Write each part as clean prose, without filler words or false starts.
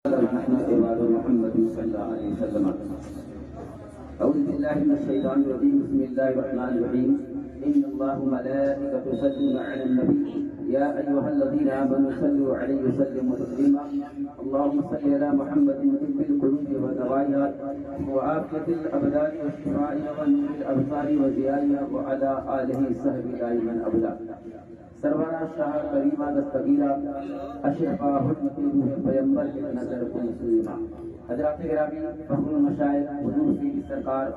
نحن عباد محمد صلى الله عليه وسلم. أعوذ بالله من الشيطان الرجيم. بسم الله الرحمن الرحيم. إن الله وملائكته يصلون على النبي يا أيها الذين آمنوا صلوا عليه وسلموا تسليما. اللهم صل على محمد طب القلوب ودوائها وعافية الأبدان وشفائها ونور الأبصار وضيائها وعلى آله الصحب دائما أبدا. سرورہ شاہ کریمہ دستگیرہ اشرفہ حکمت روح پیمبر کے نظر کو مسلمہ. حضرات گرامی، فخر المشائخ حضور سیدی سرکار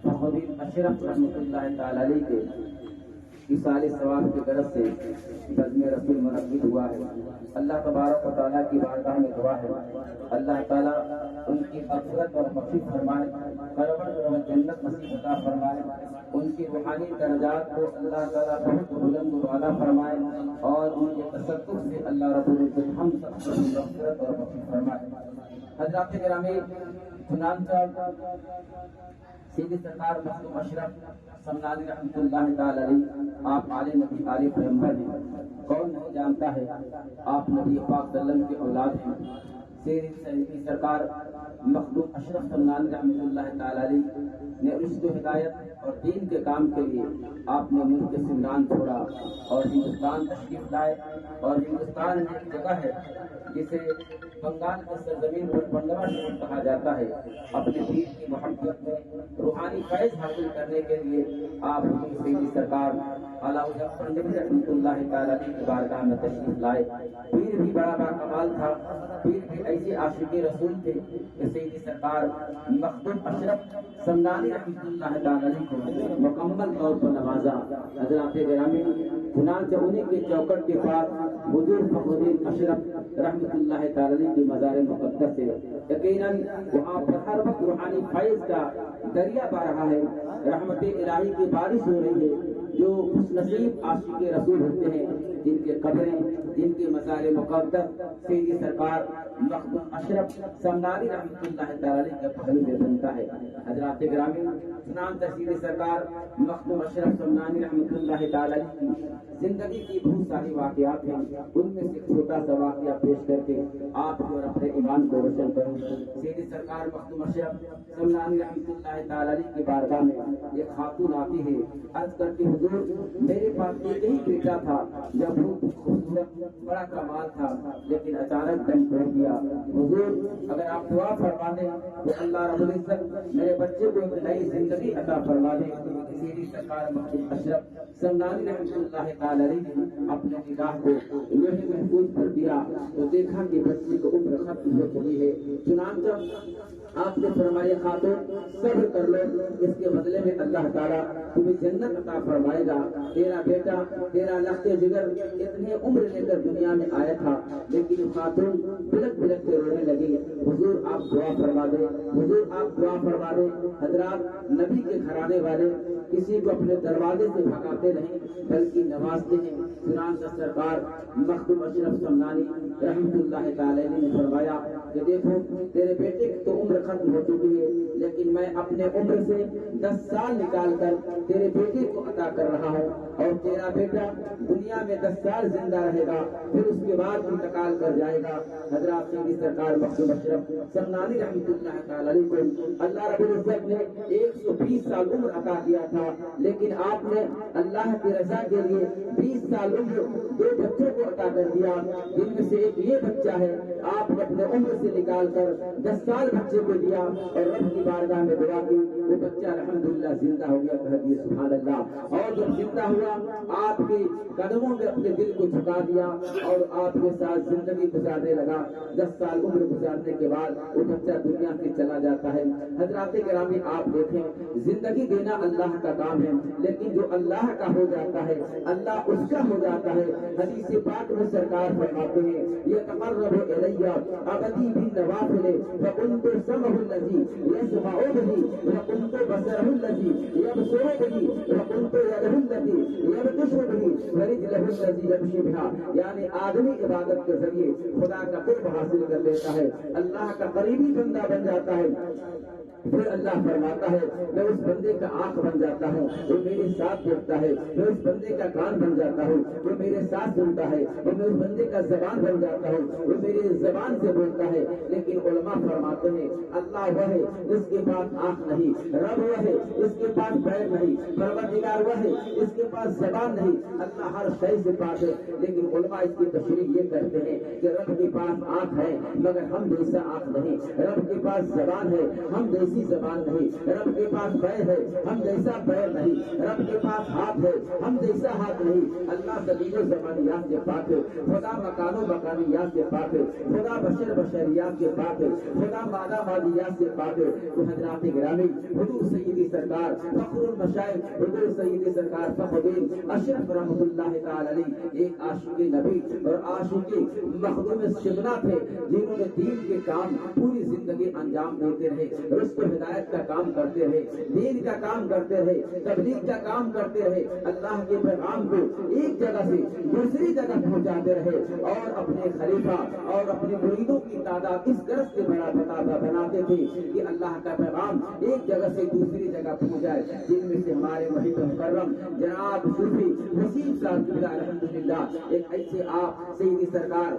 فخرالدین اشرف رحمۃ اللہ تعالی علیہ کے اصال ثواب کی غرض سے بزم رسول منعقد ہوا ہے. اللہ تبارک و تعالیٰ کی بارگاہ میں دعا ہے اللہ تعالیٰ ان کی مغفرت اور بخشش فرمائے، کروڑ جنت نصیب عطا فرمائے، ان کی روحانی درجات کو اللہ تعالیٰ بہت بلند و اعلیٰ فرمائے اور ان کے تصدق سے اللہ رب العزت ہم سب کو مغفرت اور بخشش فرمائے. حضرات گرامی، چنانچہ سیدی سرکار مخدوم اشرف سمنانی رحمۃ اللہ تعالی علیہ آپ عالم نبی عالم پیغمبر ہیں. کون نہیں جانتا ہے آپ نبی پاک صلی اللہ علیہ وسلم کے اولاد ہیں. سیدی سرکار مخدوم اشرف سمنانی رحمۃ اللہ تعالی علیہ نے رشد و ہدایت اور دین کے کام کے لیے آپ نے ملک سمران چھوڑا اور ہندوستان تشریف لائے. اور ہندوستان ایک جگہ ہے جسے بنگال کی سرزمین پر پنڈوا شریف کہا جاتا ہے. اپنے پیر کی محبت میں روحانی فیض حاصل کرنے کے لیے آپ سیدی سرکار علاء الحق نبی رحمۃ اللہ تعالی علیہ کی بارگاہ میں تشریف لائے. پیر بھی بڑا باکمال تھا. پیر بھی ایسے عاشق رسول تھے کہ سیدی سرکار مخدوم اشرف سمنانی رحمۃ اللہ تعالی علیہ کو مکمل طور پر نوازا. حضرات گرامی، چنانچہ انہیں کے چوکٹ کے پاس حضور فخرالدین اشرف رحمۃ اللہ تعالی علیہ کی مزار مقدس ہے. یقیناً وہاں پر ہر وقت روحانی فیض کا دریا بہ رہا ہے، رحمت الہی کی بارش ہو رہی ہے. جو خوش نصیب عاشق رسول ہوتے ہیں جن کے قبریں، جن کے مزار مقدس سیدی سرکار مخدوم اشرف سمنانی رحمۃ اللہ تعالی علیہ کے پہلو میں بنتا ہے. حضرات گرامی، چنانچہ سیدی سرکار مخدوم اشرف سمنانی رحمۃ اللہ تعالی علیہ کی زندگی کی بہت ساری واقعات ہیں. ان میں سے چھوٹا سا واقعہ پیش کر کے آپ کو اور اپنے ایمان کو روشن کروں. سیدی سرکار مخدوم اشرف سمنانی رحمۃ اللہ تعالی علیہ کی بارگاہ میں ایک خاتون آتی ہے، عرض کرتی حضور میرے پاس ایک ہی بیٹا تھا، جب وہ خوبصورت بڑا کمال تھا لیکن اچانک دم توڑ دیا. حضور اگر آپ دعا فرما دیں تو اللہ رب العزت میرے بچے کو ایک نئی زندگی عطا فرما دے. سیدی سرکار مخدوم اشرف سمنانی رحمۃ اللہ تعالی علیہ نے اپنے نگاہ کو لوح محفوظ پر دیا تو دیکھا کہ بچے کو عمر ختم ہو چکی ہے. چنانچہ آپ نے فرمایا خاتون صبر کر لو، اس کے بدلے میں اللہ تعالیٰ تمہیں جنت عطا فرمائے گا. تیرا بیٹا تیرا لخت جگر اتنے عمر لے کر دنیا میں آیا تھا لیکن خاتون بلک بلک کے رونے لگی. حضور آپ دعا فرما دیں، حضور آپ دعا فرما دیں. حضرات، نبی کے گھرانے والے کسی کو اپنے دروازے سے بھگاتے نہیں بلکہ نوازتے ہیں. چنانچہ سرکار مخدوم اشرف سمنانی رحمۃ اللہ تعالی نے فرمایا کہ دیکھو تیرے بیٹے کی تو عمر ختم ہو چکی ہے لیکن میں اپنے عمر سے 10 سال نکال کر تیرے بیٹے کو عطا کر رہا ہوں اور تیرا بیٹا دنیا میں 10 سال زندہ رہے گا، پھر اس کے بعد انتقال کر جائے گا. حضرات، سیدی سرکار مخدوم اشرف سمنانی رحمۃ اللہ تعالی علیہ کو اللہ رب العزت نے 120 سال عمر عطا کیا تھا لیکن آپ نے اللہ کی رضا کے لیے 20 سال عمر 2 بچوں کو عطا کر دیا، جن میں سے ایک یہ بچہ ہے. آپ نے اپنے عمر سے نکال کر 10 سال بچے کو دیا اور رب کی بارگاہ میں دعا کی. وہ بچہ الحمدللہ زندہ ہو گیا. کہیے سبحان اللہ. اور جب زندہ ہوا آپ کی قدموں میں اپنے دل کو جھکا دیا اور آپ کے ساتھ زندگی گزارنے لگا. 10 سال عمر گزارنے کے بعد وہ بچہ دنیا سے چلا جاتا ہے. حضرات گرامی، آپ دیکھیں زندگی دینا اللہ کا کام ہے لیکن جو اللہ کا ہو جاتا ہے اللہ اس کا ہو جاتا ہے. حدیث پاک میں سرکار فرماتے ہیں یہ تقرب الیہ ابدی بالنوافل فكنت سمعه الذي يسمع به وكنت بصره الذي يبصر به وكنت يده التي يبطش به ورجله الذي يمشي بها. یعنی آدمی عبادت کے ذریعے خدا کا قرب حاصل کر لیتا ہے، اللہ کا قریبی بندہ بن جاتا ہے. پھر اللہ فرماتا ہے میں اس بندے کا آنکھ بن جاتا ہوں، وہ میرے ساتھ دیکھتا ہے. میں اس بندے کا کان بن جاتا ہوں، وہ میرے ساتھ سنتا ہے. میں اس بندے کا زبان بن جاتا ہوں، وہ میری زبان سے بولتا ہے. لیکن علماء فرماتے ہیں اللہ وہ ہے جس کے پاس آنکھ نہیں، رب وہ ہے اس کے پاس پیر نہیں، پروردگار وہ ہے اس کے پاس زبان نہیں. اللہ ہر شے سے پاک ہے. لیکن علماء اس کی تشریح یہ کرتے ہیں کہ رب کے پاس آنکھ ہے مگر ہم جیسا آنکھ نہیں، رب کے پاس زبان ہے ہم جیسی زبان نہیں، رب کے پاس پیر ہے ہم جیسا پیر نہیں، رب کے پاس ہاتھ ہے ہم جیسا ہاتھ نہیں. اللہ زمین و زمانیات سے پاک ہے، خدا مکان و مکانیات سے پاک ہے، خدا بشر بشریات سے پاک ہے، خدا مادہ مادیات سے پاک ہے. تو حضرات گرامی حضور سیدی سرکار فخر المشائخ حضور سیدی سرکار فخر الدین اشرف رحمۃ اللہ تعالی علیہ ایک عاشق نبی اور عاشق مخدوم شبنا تھے، جنہوں نے دین کے کام پوری زندگی انجام دیتے رہے، رشت و ہدایت کا کام کرتے رہے، دین کا کام کرتے رہے، تبلیغ کا کام کرتے رہے، اللہ کے پیغام کو ایک جگہ سے دوسری جگہ پہنچاتے رہے اور اپنے خلیفہ اور اپنے مریدوں کی تعداد اس طرح سے بناتے تھے کہ اللہ کا پیغام ایک جگہ سے دوسری جگہ پہنچ جائے. جن میں سے ہمارے محب مکرم جناب صوفی وسیم صاحب الحمدللہ ایک ایسے آپ سیدی سرکار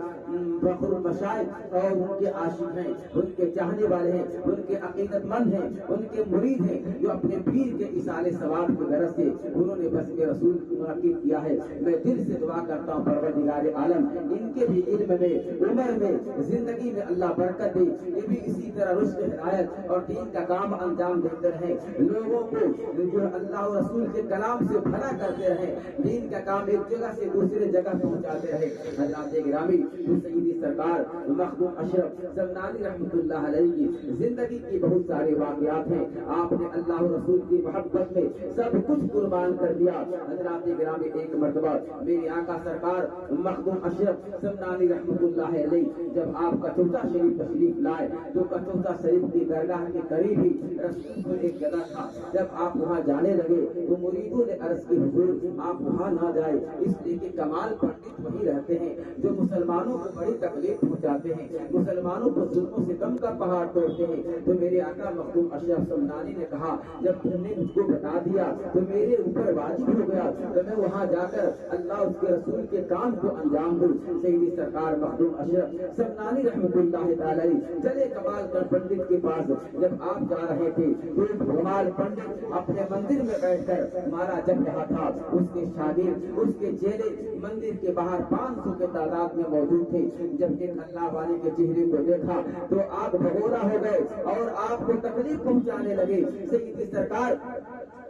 فخر المشائخ اور ان کے عاشق ہیں، ان کے چاہنے والے ہیں، ان کے عقیدت مند ہیں، ان کے مرید ہیں، جو اپنے پیر کے اصال ثواب کی غرض سے انہوں نے بس کے رسول منعقد کیا ہے. میں دل سے دعا کرتا ہوں پروردگار عالم ان کے بھی علم میں، عمر میں، زندگی میں اللہ برکت دے. یہ بھی اسی طرح رشد ہدایت اور دین کا کام انجام دیتے رہے، لوگوں کو جو اللہ اور رسول کے کلام سے بھلا کرتے رہے، دین کا کام ایک جگہ سے دوسرے جگہ پہنچاتے رہے. حضرات گرامی سیدی سرکار مخدوم اشرف سمنانی رحمۃ اللہ علیہ کی زندگی کی بہت سارے واقعات ہیں. آپ نے اللہ اور رسول کی محبت میں سب کچھ قربان کر دیا. حضرات گرامی ایک مرتبہ میرے آقا سرکار مخدوم اشرف سمنانی رحمۃ اللہ علیہ جب آپ کچوتا شریف تشریف لائے تو کچوتا شریف کی درگاہ کے قریب ہی رسول کو ایک جگہ تھا. جب آپ وہاں جانے لگے تو مریدوں نے عرض کی حضور آپ وہاں نہ جائے، اس لیے کہ کمال پنڈت وہی رہتے ہیں جو مسلمانوں کو بڑی تکلیف پہنچاتے ہیں، مسلمانوں کو ظلم و ستم کا پہاڑ توڑتے ہیں. تو میرے آقا مخدوم اشرف سمنانی نے کہا جب تم نے مجھ کو بتا دیا تو میرے اوپر واجب ہو گیا تو میں وہاں جا کر اللہ اس کے رسول کے کام کو انجام دوں. سیدی سرکار مخدوم اشرف سمنانی رحمۃ اللہ تعالی چلے کمال کر پنڈت کے پاس. جب آپ جا رہے تھے تو کمال پنڈت اپنے مندر میں بیٹھ کر مارا جپ رہا تھا. اس کے شاگرد اس کے چیلے مندر کے باہر 500 کے تعداد میں موجود تھے. جب ان اللہ والے کے چہرے کو دیکھا تو آپ بھگورا ہو گئے اور آپ کو تکلیف پہنچانے لگے. سیدی سرکار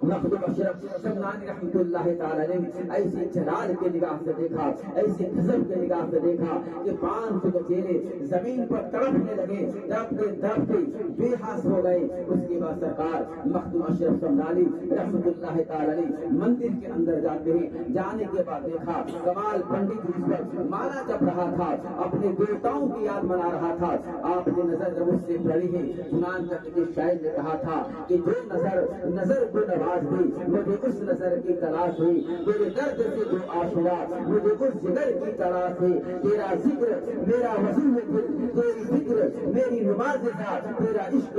مخدوم اشرف سمنانی رحمۃ اللہ تعالی نے ایسی جلال کے نگاہ سے دیکھا، ایسی غضب کے نگاہ سے دیکھا کہ 500 کے چہرے زمین پر تڑپنے لگے، تڑپتے بے حاس ہو گئے. اس کے بعد سرکار مخدوم اشرف سمنانی رحمۃ اللہ تعالی مندر کے اندر جاتے ہیں. جانے کے بعد دیکھا کمال پنڈت اس پر مالا جپ رہا تھا، اپنے دیوتاؤں کی یاد منا رہا تھا. آپ نے نظر جب اس سے پڑھی ہے چنانچہ کے شاعر نے کہا تھا کہ جو نظر کو نواز دی مجھے اس نظر کی تلاش ہوئی، میرے درد سے جو آشنا مجھے اس جگر کی تلاش ہوئی. تیرا ذکر میرا وزن دل، تیری فکر میری نماز تھا، تیرا عشق